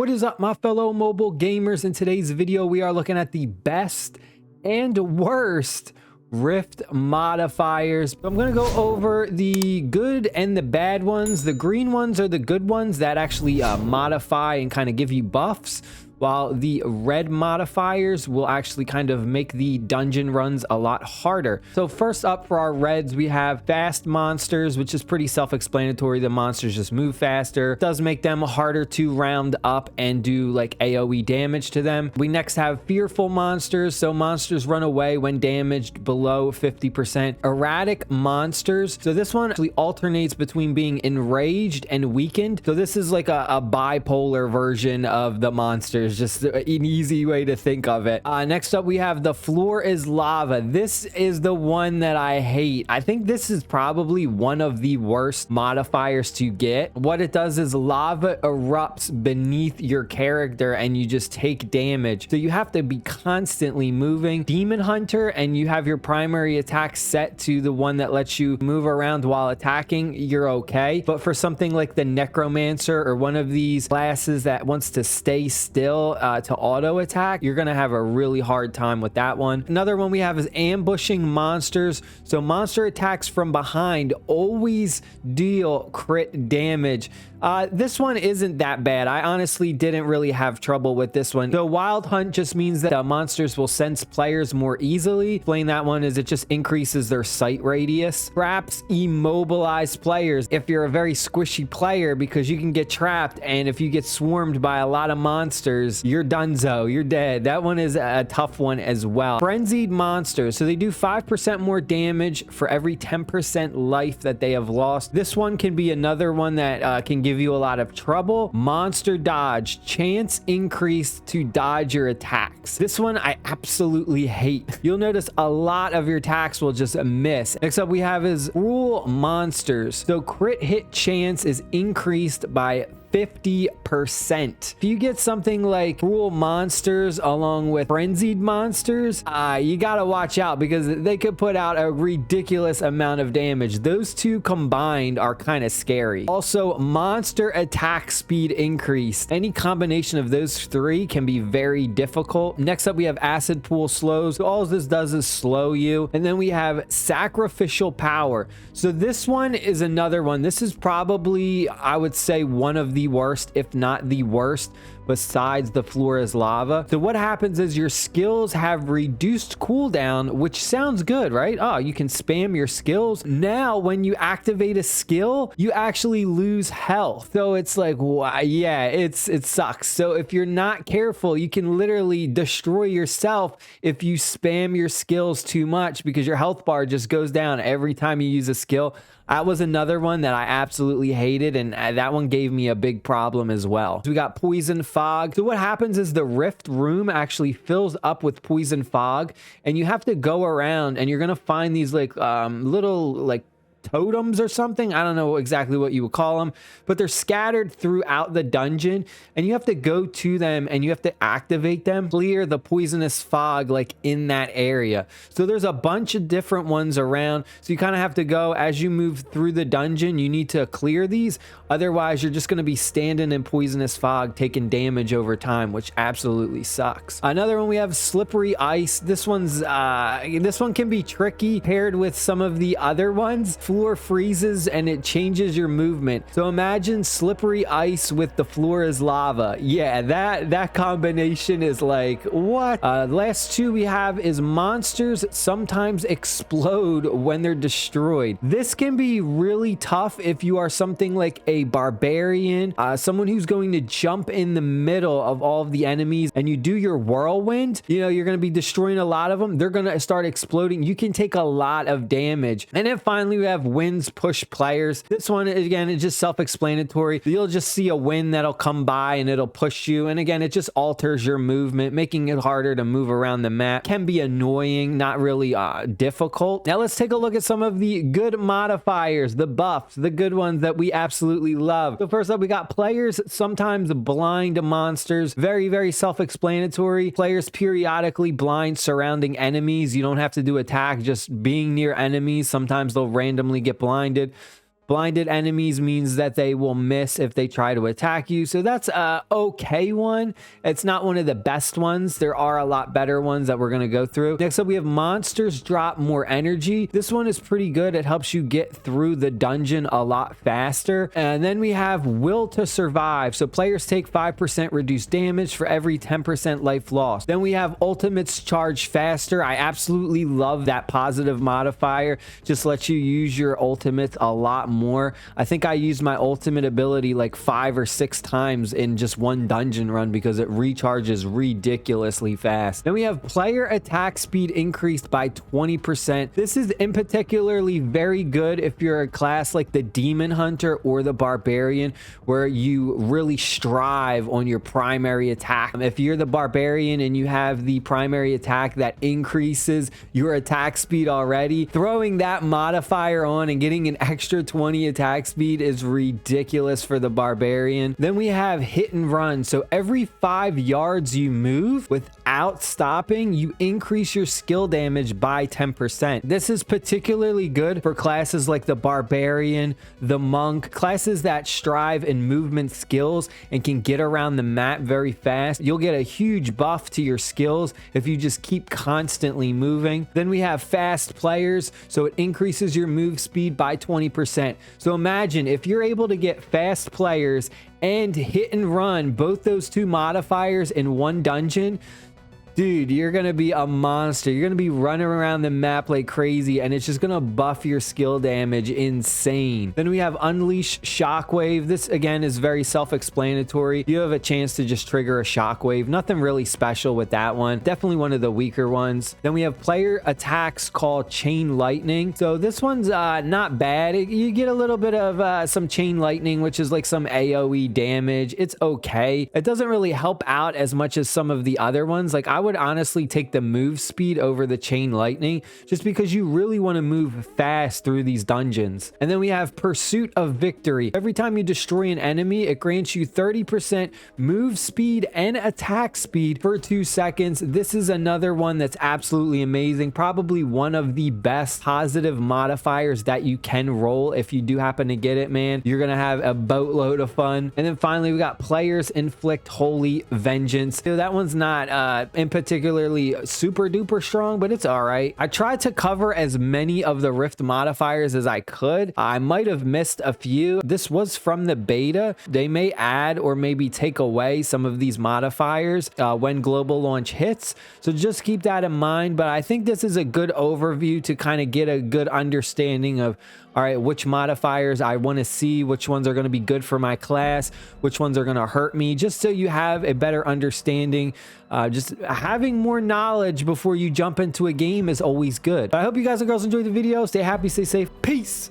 What is up, my fellow mobile gamers? In today's video, we are looking at the best and worst Rift modifiers. I'm going to go over the good and the bad ones. The green ones are the good ones that actually modify and kind of give you buffs, while the red modifiers will actually kind of make the dungeon runs a lot harder. So first up for our reds, we have fast monsters, which is pretty self-explanatory. The monsters just move faster. It does make them harder to round up and do like AoE damage to them. We next have fearful monsters. So monsters run away when damaged below 50%. Erratic monsters. So this one actually alternates between being enraged and weakened. So this is like a bipolar version of the monsters. Just an easy way to think of it. Next up, we have the floor is lava. This is the one that I hate. I think this is probably one of the worst modifiers to get. What it does is lava erupts beneath your character and you just take damage. So you have to be constantly moving. Demon Hunter, and you have your primary attack set to the one that lets you move around while attacking, you're okay. But for something like the Necromancer or one of these classes that wants to stay still to auto attack, you're gonna have a really hard time with that one. Another one we have is ambushing monsters. So monster attacks from behind always deal crit damage. This one isn't that bad. I honestly didn't really have trouble with this one. The Wild Hunt just means that the monsters will sense players more easily. Explain that one is it just increases their sight radius. Traps immobilize players. If you're a very squishy player, because you can get trapped, and if you get swarmed by a lot of monsters, you're donezo, you're dead. That one is a tough one as well. Frenzied monsters. So they do 5% more damage for every 10% life that they have lost. This one can be another one that can give you a lot of trouble. Monster dodge, chance increased to dodge your attacks. This one I absolutely hate. You'll notice a lot of your attacks will just miss. Next up we have is cruel monsters. So crit hit chance is increased by 50%. If you get something like cruel monsters along with frenzied monsters, you gotta watch out because they could put out a ridiculous amount of damage. Those two combined are kind of scary. Also, monster attack speed increased. Any combination of those three can be very difficult. Next up, we have acid pool slows. So all this does is slow you. And then we have sacrificial power. So this one is another one. This is probably, I would say, one of the worst, if not the worst, besides the floor is lava. So what happens is your skills have reduced cooldown, which sounds good, right? Oh, you can spam your skills. Now, when you activate a skill, you actually lose health. So it's like, yeah, it sucks. So if you're not careful, you can literally destroy yourself if you spam your skills too much, because your health bar just goes down every time you use a skill. That was another one that I absolutely hated, and that one gave me a big problem as well. So we got poison fog. So what happens is the rift room actually fills up with poison fog, and you have to go around and you're gonna find these like little like totems or something. I don't know exactly what you would call them, but they're scattered throughout the dungeon, and you have to go to them and you have to activate them, clear the poisonous fog like in that area. So there's a bunch of different ones around, so you kind of have to go as you move through the dungeon. You need to clear these, otherwise you're just going to be standing in poisonous fog taking damage over time, which absolutely sucks. Another one we have slippery ice. This one can be tricky paired with some of the other ones. Floor freezes and it changes your movement. So imagine slippery ice with the floor is lava. Yeah, that combination is like, what? Last two we have is monsters sometimes explode when they're destroyed. This can be really tough if you are something like a barbarian, someone who's going to jump in the middle of all of the enemies, and you do your whirlwind. You know, you're going to be destroying a lot of them. They're going to start exploding. You can take a lot of damage. And then finally we have winds push players. This one, again, is just self-explanatory. You'll just see a wind that'll come by and it'll push you, and again, it just alters your movement, making it harder to move around the map. Can be annoying, not really difficult. Now let's take a look at some of the good modifiers, the buffs, the good ones that we absolutely love. So first up, we got players sometimes blind monsters. Very, very self-explanatory. Players periodically blind surrounding enemies. You don't have to do attack, just being near enemies. Sometimes they'll randomly get blinded. Blinded enemies means that they will miss if they try to attack you. So that's a okay one. It's not one of the best ones. There are a lot better ones that we're going to go through. Next up, we have monsters drop more energy. This one is pretty good. It helps you get through the dungeon a lot faster. And then we have will to survive. So players take 5% reduced damage for every 10% life lost. Then we have ultimates charge faster. I absolutely love that positive modifier. Just lets you use your ultimates a lot more. I think I used my ultimate ability like 5 or 6 times in just one dungeon run because it recharges ridiculously fast. Then we have player attack speed increased by 20%. This is in particularly very good if you're a class like the demon hunter or the barbarian, where you really strive on your primary attack. If you're the barbarian and you have the primary attack that increases your attack speed already, throwing that modifier on and getting an extra 20 attack speed is ridiculous for the barbarian. Then we have hit and run. So every 5 yards you move without stopping, you increase your skill damage by 10%. This is particularly good for classes like the barbarian, the monk, classes that strive in movement skills and can get around the map very fast. You'll get a huge buff to your skills if you just keep constantly moving. Then we have fast players, so it increases your move speed by 20%. So imagine if you're able to get fast players and hit and run, both those two modifiers in one dungeon, dude, you're gonna be a monster. You're gonna be running around the map like crazy, and it's just gonna buff your skill damage insane. Then we have Unleash Shockwave. This again is very self-explanatory. You have a chance to just trigger a shockwave. Nothing really special with that one. Definitely one of the weaker ones. Then we have player attacks called Chain Lightning. So this one's not bad. You get a little bit of some Chain Lightning, which is like some AoE damage. It's okay. It doesn't really help out as much as some of the other ones. Like I would honestly take the move speed over the Chain Lightning just because you really want to move fast through these dungeons. And then we have Pursuit of Victory. Every time you destroy an enemy, it grants you 30% move speed and attack speed for 2 seconds. This is another one that's absolutely amazing. Probably one of the best positive modifiers that you can roll. If you do happen to get it, man, you're gonna have a boatload of fun. And then finally, we got Players Inflict Holy Vengeance. So that one's not in particularly super duper strong, but it's all right. I tried to cover as many of the Rift modifiers as I could. I might have missed a few. This was from the beta. They may add or maybe take away some of these modifiers when global launch hits, so just keep that in mind. But I think this is a good overview to kind of get a good understanding of, all right, which modifiers I want to see, which ones are going to be good for my class, which ones are going to hurt me, just so you have a better understanding. Just having more knowledge before you jump into a game is always good. But I hope you guys and girls enjoyed the video. Stay happy, stay safe. Peace.